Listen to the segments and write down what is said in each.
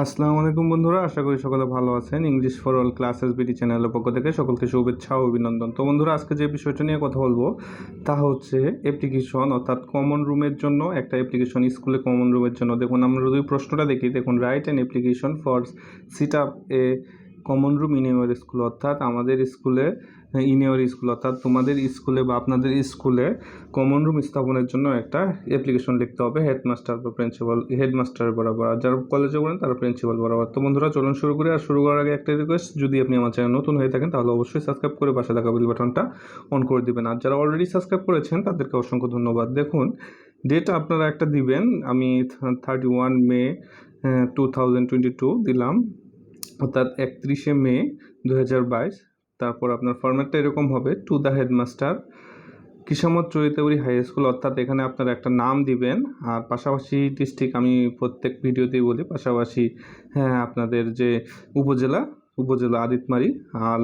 আসসালামু আলাইকুম বন্ধুরা, আশা করি সকলে ভালো আছেন। English for all classes BD চ্যানেলের পক্ষ থেকে সকলকে শুভেচ্ছা ও অভিনন্দন। তো বন্ধুরা, আজকে যে বিষয়টা নিয়ে কথা বলবো তা হচ্ছে অ্যাপ্লিকেশন, অর্থাৎ কমন রুমের জন্য একটা অ্যাপ্লিকেশন। স্কুলে কমন রুমের জন্য দেখুন, আমরা যদি প্রশ্নটা দেখি, দেখুন, write an application for sit up a common room in your school. অর্থাৎ আমাদের স্কুলে, ইন ইউর স্কুল অর্থাৎ তোমাদের স্কুলে বা আপনাদের স্কুলে কমন রুম স্থাপনের জন্য একটা অ্যাপ্লিকেশন লিখতে হবে হেডমাস্টার বা প্রিন্সিপাল, হেডমাস্টার বরাবর। আর যারা কলেজে পড়েন তারা প্রিন্সিপাল বরাবর। তো বন্ধুরা, চলুন শুরু করি। আর শুরু করার আগে একটা রিকোয়েস্ট, যদি আপনি আমার চ্যানেল নতুন হয়ে থাকেন তাহলে অবশ্যই সাবস্ক্রাইব করে পাশে থাকা বেল বাটনটা অন করে দিবেন। আর যারা অলরেডি সাবস্ক্রাইব করেছেন তাদেরকে অসংখ্য ধন্যবাদ। দেখুন, ডেট আপনারা একটা দিবেন, আমি 31 মে 2022 দিলাম, অর্থাৎ 31 মে 2022। তারপর আপনার ফরম্যাটটা এরকম হবে, to the headmaster Kishamat Charitabari high school. অর্থাৎ এখানে আপনারা একটা নাম দিবেন, আর পাশাপাশি ডিস্ট্রিক্ট, আমি প্রত্যেক ভিডিওতেই বলি, পাশাপাশি আপনাদের যে উপজেলা আদিতমারি, আর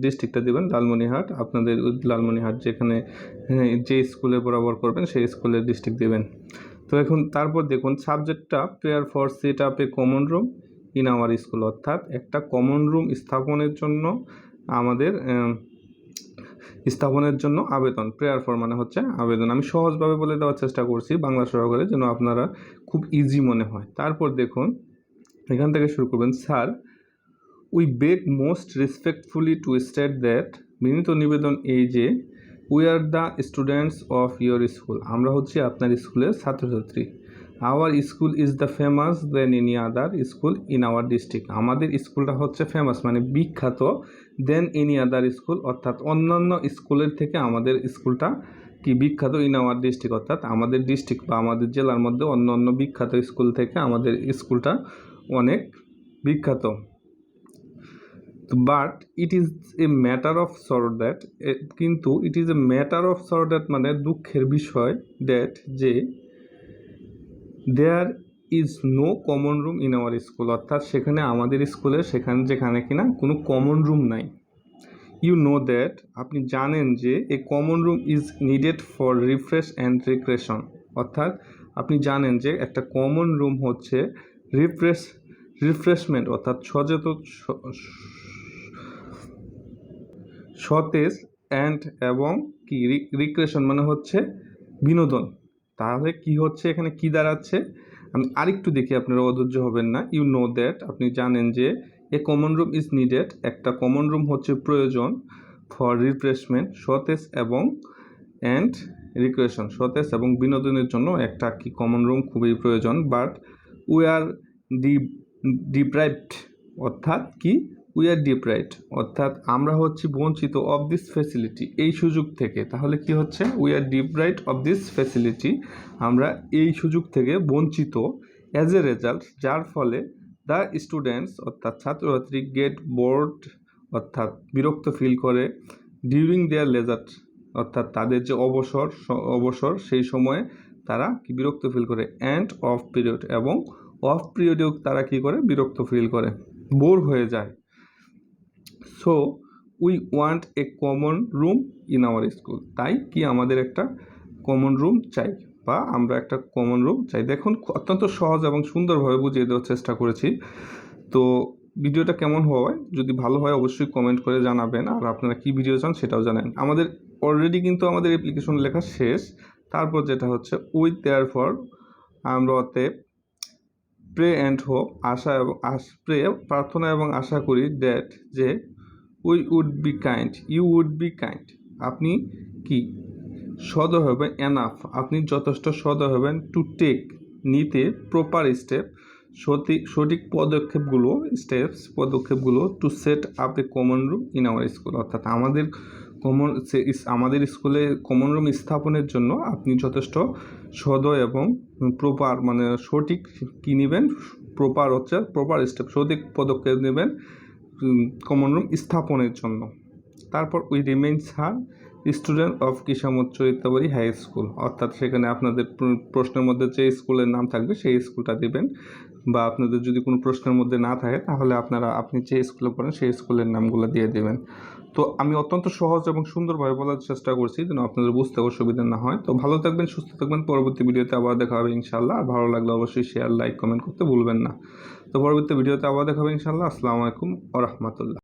ডিস্ট্রিক্টটা দেবেন লালমনিরহাট। আপনাদের লালমনিরহাট যেখানে যে স্কুলে বরাবর করবেন সেই স্কুলের ডিস্ট্রিক্ট দেবেন। তো এখন তারপর দেখুন, সাবজেক্টটা prayer for set up a common room in our school. অর্থাৎ একটা কমন রুম স্থাপনের জন্য আমাদের আবেদন। প্রেয়ার ফর মানে হচ্ছে আবেদন। আমি সহজভাবে বলে দেওয়ার চেষ্টা করছি বাংলা সহকারে, যেন আপনারা খুব ইজি মনে হয়। তারপর দেখুন, এখান থেকে শুরু করবেন, sir we beg most respectfully to state that, বিনীত নিবেদন এই যে, we are the students of your school, আমরা হচ্ছি আপনার স্কুলের ছাত্রছাত্রী। Our school is the famous then any other school in our district, আমাদের স্কুলটা হচ্ছে ফেমাস মানে বিখ্যাত, দেন এনি আদার স্কুল অর্থাৎ অন্যান্য স্কুলের থেকে আমাদের স্কুলটা কি বিখ্যাত, ইন আওয়ার ডিস্ট্রিক্ট অর্থাৎ আমাদের ডিস্ট্রিক্ট বা আমাদের জেলার মধ্যে অন্য অন্য বিখ্যাত স্কুল থেকে আমাদের স্কুলটা অনেক বিখ্যাত। But it is a matter of sorrow that, কিন্তু it is a matter of sorrow that মানে দুঃখের বিষয়, দ্যাট যে, there is no common room in our school, অর্থাৎ সেখানে আমাদের স্কুলে যেখানে কিনা কোনো কমন রুম নাই। ইউ নো দ্যাট, আপনি জানেন যে, a common room is needed for refresh and recreation, অর্থাৎ আপনি জানেন যে একটা কমন রুম হচ্ছে রিফ্রেশমেন্ট অর্থাৎ সতেজ অ্যান্ড এবং কি রিক্রিয়েশন মানে হচ্ছে বিনোদন। তাহলে কি হচ্ছে, এখানে কি দাঁড়াচ্ছে, আমি আরেকটু দেখি, আপনারা অধৈর্য হবেন না। ইউ নো দ্যাট, আপনি জানেন যে, a common room is needed, একটা কমন রুম হচ্ছে প্রয়োজন, ফর রিফ্রেশমেন্ট সতেজ এবং অ্যান্ড রিক্রিয়েশন সতেজ এবং বিনোদনের জন্য একটা কি কমন রুম খুবই প্রয়োজন। বাট উই আর ডিপ্রাইভড, অর্থাৎ কি, উই আর ডিপ্রাইভড অর্থাৎ আমরা হচ্ছি বঞ্চিত, অফ দিস ফ্যাসিলিটি এই সুযোগ থেকে। তাহলে কি হচ্ছে, we are deprived of this facility, আমরা এই সুযোগ থেকে বঞ্চিত, অ্যাজ এ রেজাল্ট যার ফলে দ্য স্টুডেন্টস অর্থাৎ ছাত্রছাত্রী গেট বোর্ড অর্থাৎ বিরক্ত ফিল করে, ডিউরিং দেয়ার লেজার অর্থাৎ তাদের যে অবসর সেই সময়ে তারা কি বিরক্ত ফিল করে, অ্যান্ড অফ পিরিয়ড এবং অফ পিরিয়ডেও তারা কি করে, বিরক্ত ফিল করে, বোর হয়ে যায়। So we want a common room in our school, তাই কি আমাদের একটা কমন রুম চাই বা আমরা একটা কমন রুম চাই। দেখুন, অত্যন্ত সহজ এবং সুন্দরভাবে বুঝিয়ে দেওয়ার চেষ্টা করেছি। তো ভিডিওটা কেমন হয়, যদি ভালো হয় অবশ্যই কমেন্ট করে জানাবেন, আর আপনারা কি ভিডিও চান সেটাও জানান। আমাদের অলরেডি কিন্তু আমাদের অ্যাপ্লিকেশন লেখা শেষ। তারপর যেটা হচ্ছে, উইথ দেয়ার ফর, আমরা অতএব, প্রে অ্যান্ড হোপ, আশা এবং প্রার্থনা এবং আশা করি, দ্যাট যে, we would be kind, you would be kind, আপনি কি সদয় হবেন, এনাফ আপনি যথেষ্ট সদয় হবেন, টু টেক নিতে, প্রপার স্টেপ সঠিক পদক্ষেপগুলো to set up a common room in our school, অর্থাৎ আমাদের স্কুলে কমন রুম স্থাপনের জন্য আপনি যথেষ্ট সদয় এবং প্রপার মানে সঠিক কী নেবেন, প্রপার স্টেপ সঠিক পদক্ষেপ নেবেন কমন রুম স্থাপনের জন্য। তারপর we remain sir student of Kishamat Charitabari high school, অর্থাৎ সেখানে আপনাদের প্রশ্নের মধ্যে যে স্কুলের নাম থাকবে সেই স্কুলটা দেবেন। বা আপনাদের যদি কোনো প্রশ্নের মধ্যে না থাকে তাহলে আপনি যে স্কুলে পড়েন সেই স্কুলের নামগুলো দিয়ে দেবেন। তো আমি অত্যন্ত সহজ এবং সুন্দরভাবে বলার চেষ্টা করছি যেন আপনাদের বুঝতে অসুবিধা না হয়। তো ভালো থাকবেন, সুস্থ থাকবেন। পরবর্তী ভিডিওতে আবার দেখা হবে ইনশাআল্লাহ। আর ভালো লাগলে অবশ্যই শেয়ার, লাইক, কমেন্ট করতে ভুলবেন না। তো পরবর্তী ভিডিওতে আবার দেখা হবে ইনশাআল্লাহ। আসসালামু আলাইকুম ওয়া রাহমাতুল্লাহ।